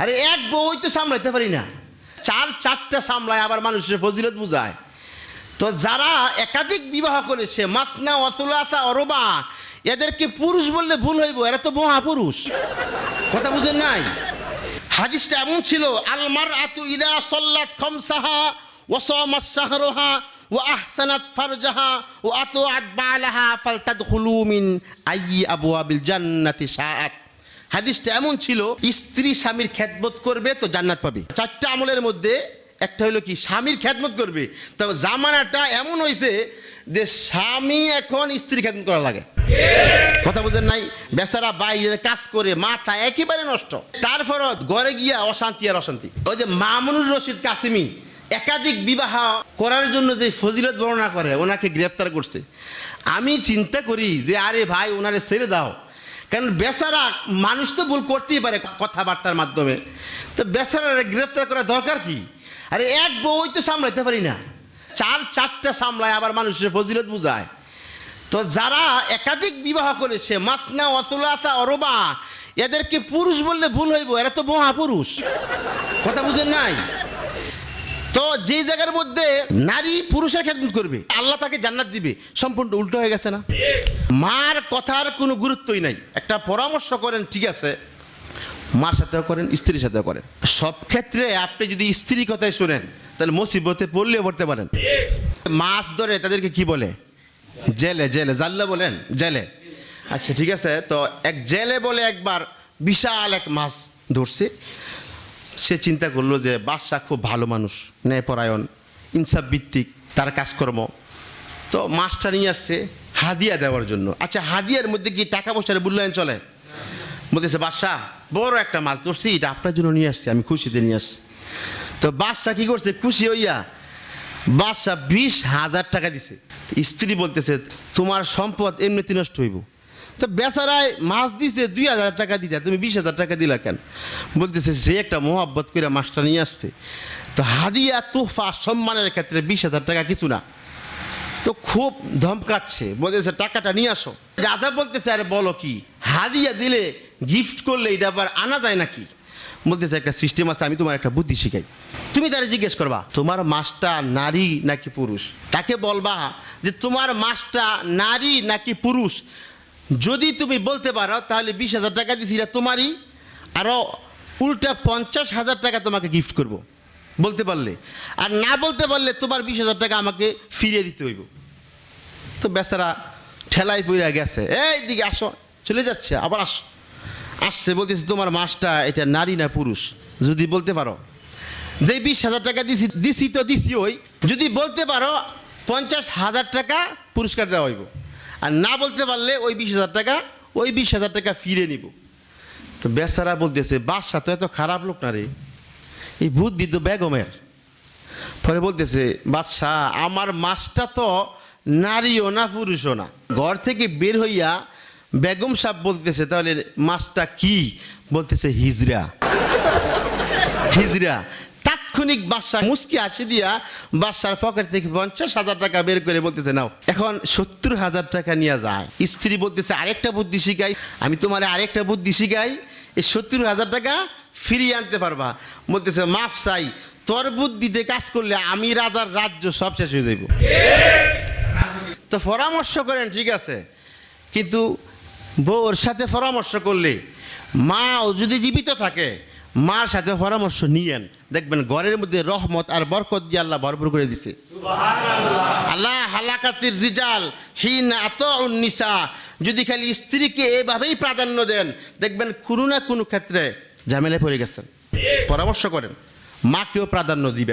আরে এক বউ তো সামলাইতে পারি না, চারটা সামলায় আবার মানুষের ফজিলত বুঝায়। তো যারা একাধিক বিবাহ করেছে, মাসনা ওয়া সুলাসা ওয়া রুবা, এদেরকে পুরুষ বললে ভুল হইব, এরা তো মহাপুরুষ। কথা বুঝেন নাই? হাদিসটা এমন ছিল, আল মারআতু ইদা সাল্লাত খামসাহা ওয়া সামাত শাহরাহা ওয়া আহসানাত ফারজাহা ওয়া আতাআত বালাহা ফালতাদখুলু মিন আইয়ি আবওয়াবিল জান্নাতি শাআত। হাদিসটা এমন ছিল, স্ত্রী স্বামীর খেদমত করবে তো জান্নাত পাবে। চারটা আমলের মধ্যে একটা হলো কি, স্বামীর খেদমত করবে। তবে জামানাটা এমন হয়েছে যে স্বামী এখন স্ত্রী খেদমত করা লাগে। কথা বুঝেন নাই? বেচারা বাইরে কাজ করে মাথা একেবারে নষ্ট, তারপর ঘরে গিয়া অশান্তি আর অশান্তি। ওই যে মামুনুর রশিদ কাসিমি একাধিক বিবাহ করার জন্য যে ফজিলত বর্ণনা করে, ওনাকে গ্রেফতার করছে। আমি চিন্তা করি যে আরে ভাই, ওনারে ছেড়ে দাও, কারণ বেচারা মানুষ তো ভুল করতেই পারে কথাবার্তার মাধ্যমে। তো বেচারা গ্রেফতার করার দরকার কি? আরে এক বউ তো সামলাইতে পারি না, চারটা সামলায় আবার মানুষের ফজিলত বুঝায়। তো যারা একাধিক বিবাহ করেছে, মাসনা ওয়া সুলাসা ওয়া রুবা, এদেরকে পুরুষ বললে ভুল হইব, এরা তো মহাপুরুষ। কথা বুঝেন নাই? তো যে জায়গার মধ্যে নারী পুরুষের খেদমত করবে, আল্লাহ তাকে জান্নাত দিবে, সম্পূর্ণ উল্টো হয়ে গেছে না? মার কথার কোনো গুরুত্বই নাই। একটা পরামর্শ করেন, ঠিক আছে, মার সাথেও করেন, স্ত্রীর সাথেও করেন। সব ক্ষেত্রে আপনি যদি স্ত্রীর কথাই শোনেন, তাহলে মুসিবতে পড়লেও পড়তে পারেন। মাছ ধরে তাদেরকে কি বলে? জেলে। জাল্লা বলেন? জেলে। আচ্ছা ঠিক আছে। তো এক জেলে বলে একবার বিশাল এক মাছ ধরছে। সে চিন্তা করলো যে বাদশা খুব ভালো মানুষ, ন্যায়পরায়ণ, ইনসাফ ভিত্তিক তার কাজকর্ম। তো মাছটা নিয়ে আসছে হাদিয়া দেওয়ার জন্য। আচ্ছা, হাদিয়ার মধ্যে কি টাকা পয়সার মূল্যায়ন চলে? বলতেছে, বাদশাহ বড় একটা মাছ ধরছি, এটা আপনার জন্য নিয়ে আসছি, আমি খুশিতে নিয়ে আসছি। তো বাদশাহ কি করছে, খুশি হইয়া বাদশাহ 20,000 টাকা দিছে। স্ত্রী বলতেছে, তোমার সম্পদ এমনিতে নষ্ট হইব। তো বেচারায় মাছ দিছে 2,000 টাকা দিতে, তুমি 20,000 টাকা দিলা কেন? বলতেছে, যে একটা মোহাব্বত করে মাছটা নিয়ে আসছে, তো হাদিয়া তোহফা সম্মানের ক্ষেত্রে 20,000 টাকা কিছু না। তো খুব ধমকাচ্ছে, বলতেছে টাকাটা নিয়ে আসো। রাজা বলতেছে, আরে বলো কি, হাদিয়া দিলে গিফট করলে এটা আবার আনা যায় নাকি? বলতেছে, একটা সিস্টেম আছে, আমি তোমার একটা বুদ্ধি শিখাই। তুমি তারা জিজ্ঞেস করবা, তোমার মাছটা নারী নাকি পুরুষ? তাকে বলবা যে তোমার মাছটা নারী নাকি পুরুষ। যদি তুমি বলতে পারো তাহলে 20,000 টাকা দিছি, এটা তোমারই, আরও উল্টা 50,000 টাকা তোমাকে গিফট করব বলতে পারলে। আর না বলতে পারলে তোমার 20,000 টাকা আমাকে ফিরিয়ে দিতে হইব। তো বেচারা ঠেলাই পড়ে গেছে, এই দিকে আসো, চলে যাচ্ছে, আবার আসছে, বলতেছে তোমার মাছটা এটা নারী না পুরুষ যদি বলতে পারো। যে 20,000 টাকা দিছি তো দিছি, ওই যদি বলতে পারো 50,000 টাকা পুরস্কার দেওয়া হইব, আর না বলতে পারলে ওই 20,000 টাকা ফিরে নিব। তো বেচারা বলতেছে, বাদশা তো এত খারাপ লোক না রে, এই বুদ্ধি তো বেগমের। পরে বলতেছে, বাদশা আমার মাছটা তো নারীও না পুরুষও না। ঘর থেকে বের হইয়া বেগম সাহেব বলতেছে, তাহলে মাছটা কি? বলতেছে, হিজরা। তাৎক্ষণিক বাদশা মুস্কি হাসি দিয়া বাদশার পকেট থেকে 50,000 টাকা বের করে বলতেছে, নাও, এখন 70,000 টাকা নিয়ে যায়। স্ত্রী বলতেছে, আরেকটা বুদ্ধি শিখাই, আমি তোমার আরেকটা বুদ্ধি শিখাই, এই 70,000 টাকা ফিরিয়ে আনতে পারবা। বলতেছে, মাফ চাই, তোর বুদ্ধিতে কাজ করলে আমি রাজার রাজ্য সব শেষ হয়ে যাইব। তো পরামর্শ করেন, ঠিক আছে, কিন্তু বউর সাথে পরামর্শ করলে, মাও যদি জীবিত থাকে, মার সাথে পরামর্শ নিয়েন, দেখবেন ঘরের মধ্যে রহমত আর বরকত দিয়ে আল্লাহ ভরপুর করে দিছে। আল্লাহ হালাকাতির রিজাল হিনা আতাউন নিসা, যদি খালি স্ত্রীকে এভাবেই প্রাধান্য দেন, দেখবেন কোনো না কোনো ক্ষেত্রে ঝামেলায় পড়ে গেছেন। পরামর্শ করেন, মাকেও প্রাধান্য দিবেন।